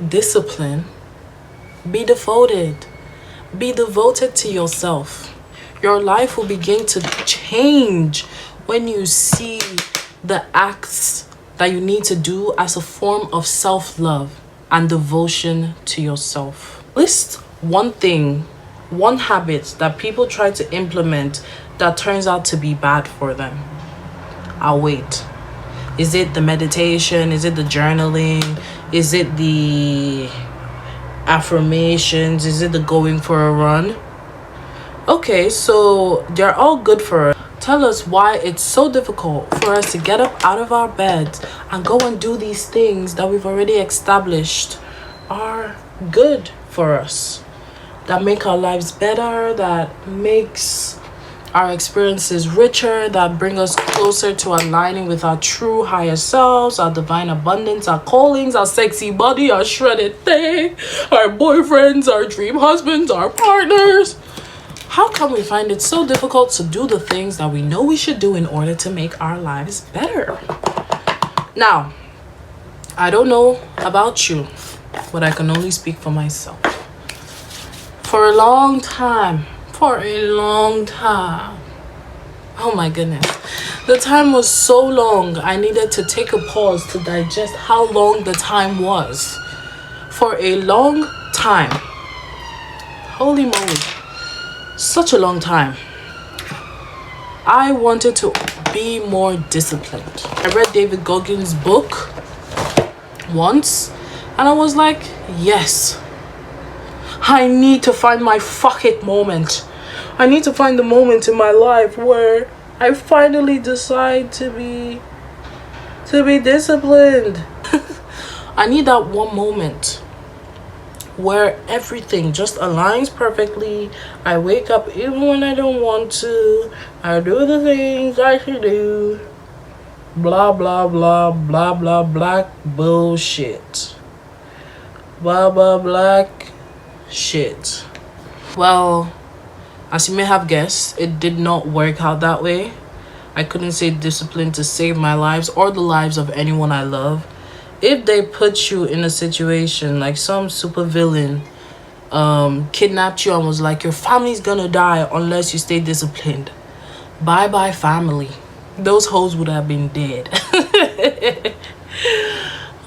discipline, be devoted. Be devoted to yourself. Your life will begin to change when you see the acts that you need to do as a form of self-love and devotion to yourself. List one thing, one habit that people try to implement that turns out to be bad for them. I'll wait. Is it the meditation? Is it the journaling? Is it the affirmations? Is it the going for a run? Okay, so they're all good for us. Tell us why it's so difficult for us to get up out of our beds and go and do these things that we've already established are good for us, that make our lives better, that makes our experiences richer, that bring us closer to aligning with our true higher selves, our divine abundance, our callings, our sexy body, our shredded thing, our boyfriends, our dream husbands, our partners. How come we find it so difficult to do the things that we know we should do in order to make our lives better? Now, I don't know about you, but I can only speak for myself. For a long time, oh my goodness, the time was so long, I needed to take a pause to digest how long the time was. For a long time, holy moly, such a long time, I wanted to be more disciplined. I read David Goggins' book once and I was like, yes, I need to find my fuck it moment. I need to find the moment in my life where I finally decide to be disciplined. I need that one moment where everything just aligns perfectly. I wake up even when I don't want to. I do the things I should do. Blah, blah, blah, blah, blah, black bullshit. Blah, blah, black shit. Well, as you may have guessed, it did not work out that way. I couldn't say discipline to save my lives or the lives of anyone I love. If they put you in a situation like some super villain kidnapped you and was like, your family's gonna die unless you stay disciplined. Bye bye family. Those hoes would have been dead.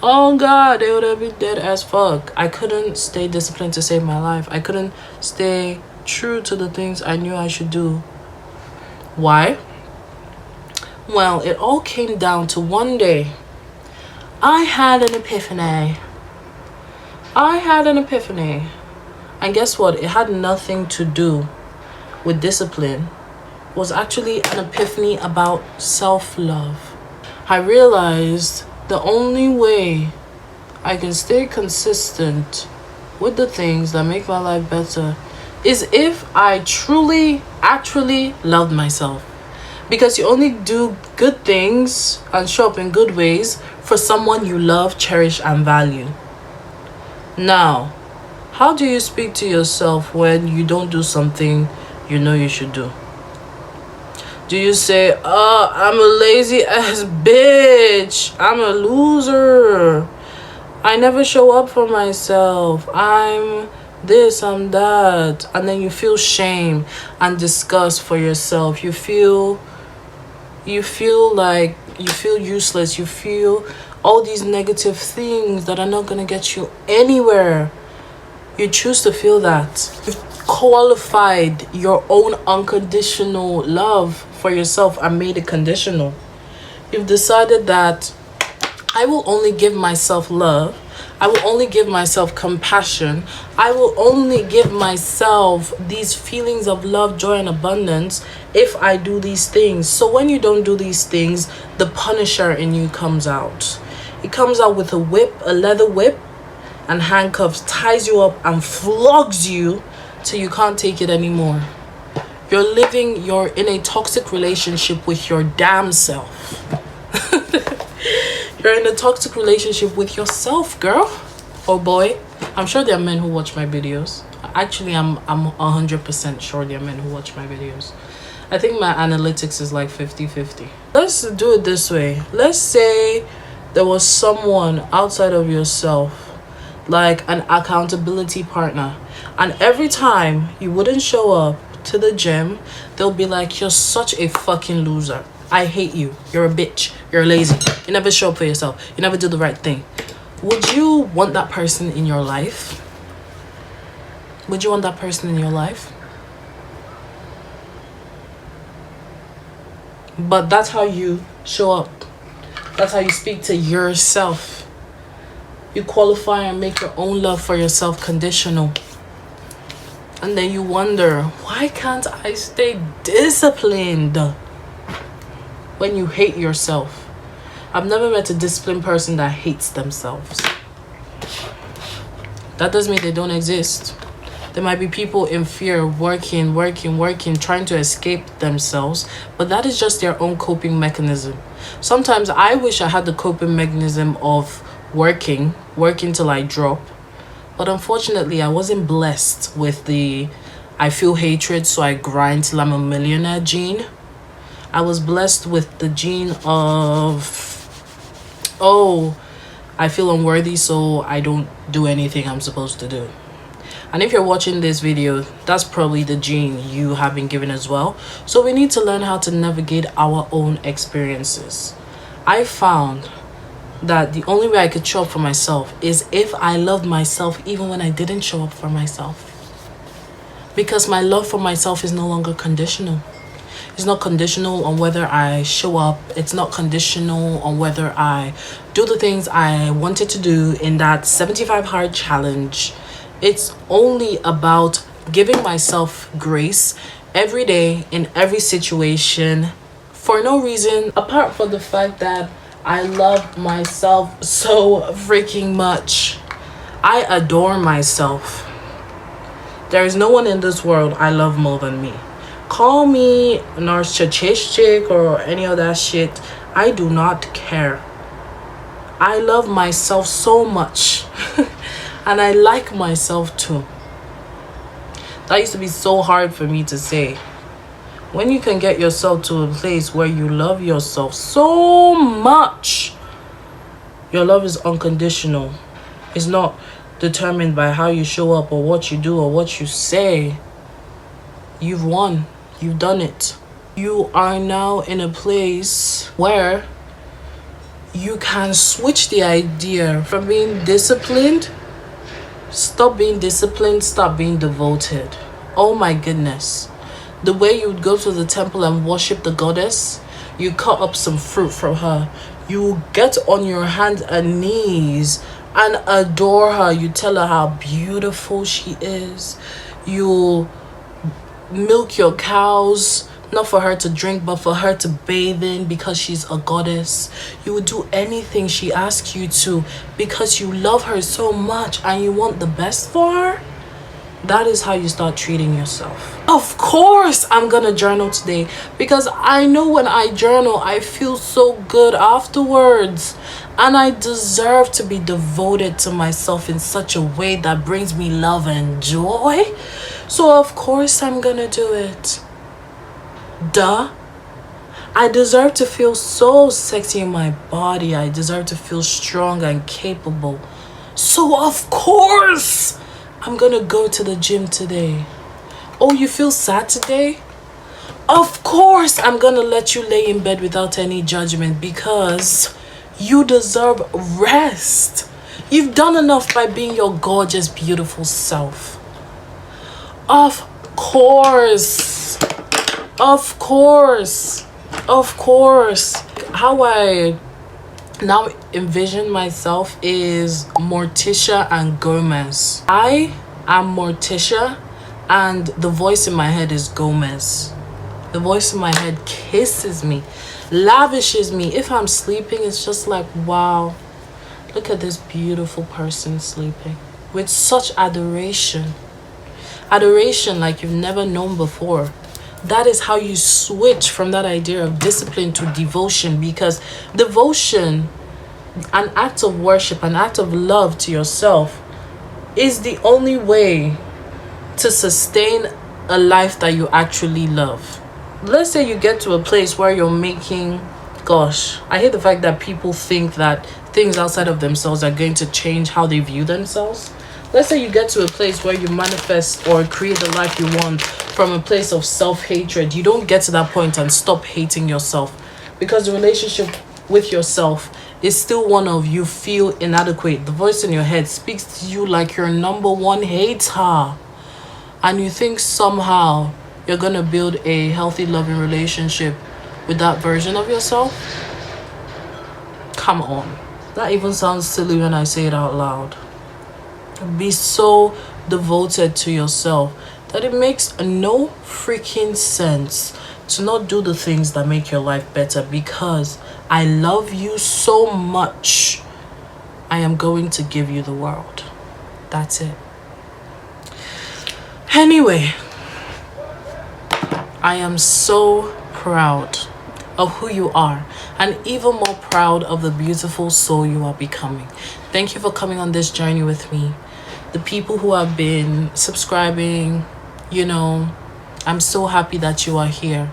Oh God, they would have been dead as fuck. I couldn't stay disciplined to save my life. I couldn't stay true to the things I knew I should do. Why? Well, it all came down to one day. I had an epiphany. And guess what? It had nothing to do with discipline. It was actually an epiphany about self-love. I realized the only way I can stay consistent with the things that make my life better is if I truly, actually love myself. Because you only do good things and show up in good ways for someone you love, cherish, and value. Now, how do you speak to yourself when you don't do something you know you should do? Do you say, oh, I'm a lazy ass bitch, I'm a loser, I never show up for myself, I'm this, I'm that, and then you feel shame and disgust for yourself. You feel like you feel useless. You feel all these negative things that are not gonna get you anywhere. You choose to feel that. You've qualified your own unconditional love for yourself and made it conditional. You've decided that I will only give myself love, I will only give myself compassion, I will only give myself these feelings of love, joy, and abundance if I do these things. So when you don't do these things, the punisher in you comes out. It comes out with a whip, a leather whip, and handcuffs, ties you up and flogs you till you can't take it anymore. You're in a toxic relationship with your damn self. You're in a toxic relationship with yourself, girl or boy. I'm sure there are men who watch my videos. Actually, I'm 100% sure there are men who watch my videos. I think my analytics is like 50-50. Let's do it this way. Let's say there was someone outside of yourself like an accountability partner. And every time you wouldn't show up to the gym, they'll be like, you're such a fucking loser. I hate you. You're a bitch. You're lazy. You never show up for yourself. You never do the right thing. Would you want that person in your life? Would you want that person in your life? But that's how you show up. That's how you speak to yourself. You qualify and make your own love for yourself conditional. And then you wonder, why can't I stay disciplined? When you hate yourself. I've never met a disciplined person that hates themselves. That doesn't mean they don't exist. There might be people in fear, working, trying to escape themselves, but that is just their own coping mechanism. Sometimes I wish I had the coping mechanism of working till I drop. But unfortunately, I wasn't blessed with the I feel hatred, so I grind till I'm a millionaire gene. I was blessed with the gene of, oh, I feel unworthy, so I don't do anything I'm supposed to do. And if you're watching this video, that's probably the gene you have been given as well. So we need to learn how to navigate our own experiences. I found that the only way I could show up for myself is if I loved myself even when I didn't show up for myself. Because my love for myself is no longer conditional. It's not conditional on whether I show up. It's not conditional on whether I do the things I wanted to do in that 75 hard challenge. It's only about giving myself grace every day in every situation for no reason apart from the fact that I love myself so freaking much. I adore myself. There is no one in this world I love more than me. Call me narcissistic or any of that shit. I do not care. I love myself so much. And I like myself too. That used to be so hard for me to say. When you can get yourself to a place where you love yourself so much, your love is unconditional. It's not determined by how you show up or what you do or what you say. You've won. You've done it. You are now in a place where you can switch the idea from being disciplined. Stop being disciplined. Stop being devoted. Oh my goodness. The way you would go to the temple and worship the goddess, you cut up some fruit from her. You get on your hands and knees and adore her. You tell her how beautiful she is. You milk your cows, not for her to drink, but for her to bathe in because she's a goddess. You would do anything she asks you to because you love her so much and you want the best for her. That is how you start treating yourself. Of course, I'm gonna journal today because I know when I journal, I feel so good afterwards. And I deserve to be devoted to myself in such a way that brings me love and joy. So of course I'm gonna do it. Duh. I deserve to feel so sexy in my body. I deserve to feel strong and capable. So of course I'm gonna go to the gym today. Oh, you feel sad today? Of course I'm gonna let you lay in bed without any judgment because you deserve rest. You've done enough by being your gorgeous, beautiful self. Of course. Of course. Of course. How I now envision myself is Morticia and Gomez. I am Morticia and the voice in my head is Gomez. The voice in my head kisses me, lavishes me. If I'm sleeping, it's just like, wow, look at this beautiful person sleeping with such adoration. Adoration like you've never known before. That is how you switch from that idea of discipline to devotion, because devotion, an act of worship, an act of love to yourself, is the only way to sustain a life that you actually love. Let's say you get to a place where you're making Gosh, I hate the fact that people think that things outside of themselves are going to change how they view themselves. Let's say you get to a place where you manifest or create the life you want from a place of self-hatred. You don't get to that point and stop hating yourself, because the relationship with yourself is still one of you feel inadequate. The voice in your head speaks to you like your number one hater, and you think somehow you're gonna build a healthy, loving relationship with that version of yourself. Come on. That even sounds silly when I say it out loud. Be so devoted to yourself that it makes no freaking sense to not do the things that make your life better, because I love you so much. I am going to give you the world. That's it. Anyway, I am so proud of who you are, and even more proud of the beautiful soul you are becoming. Thank you for coming on this journey with me. The people who have been subscribing, I'm so happy that you are here.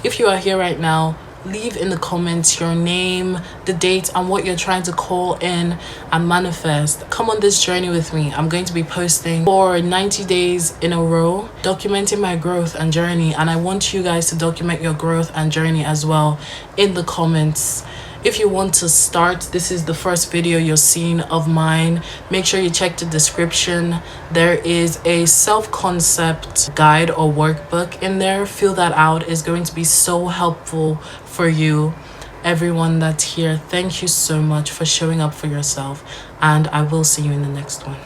If you are here right now, leave in the comments your name, the date, and what you're trying to call in and manifest. Come on this journey with me. I'm going to be posting for 90 days in a row, documenting my growth and journey, and I want you guys to document your growth and journey as well in the comments. If you want to start, this is the first video you're seeing of mine. Make sure you check the description. There is a self-concept guide or workbook in there. Fill that out. It's going to be so helpful for you. Everyone that's here, thank you so much for showing up for yourself, and I will see you in the next one.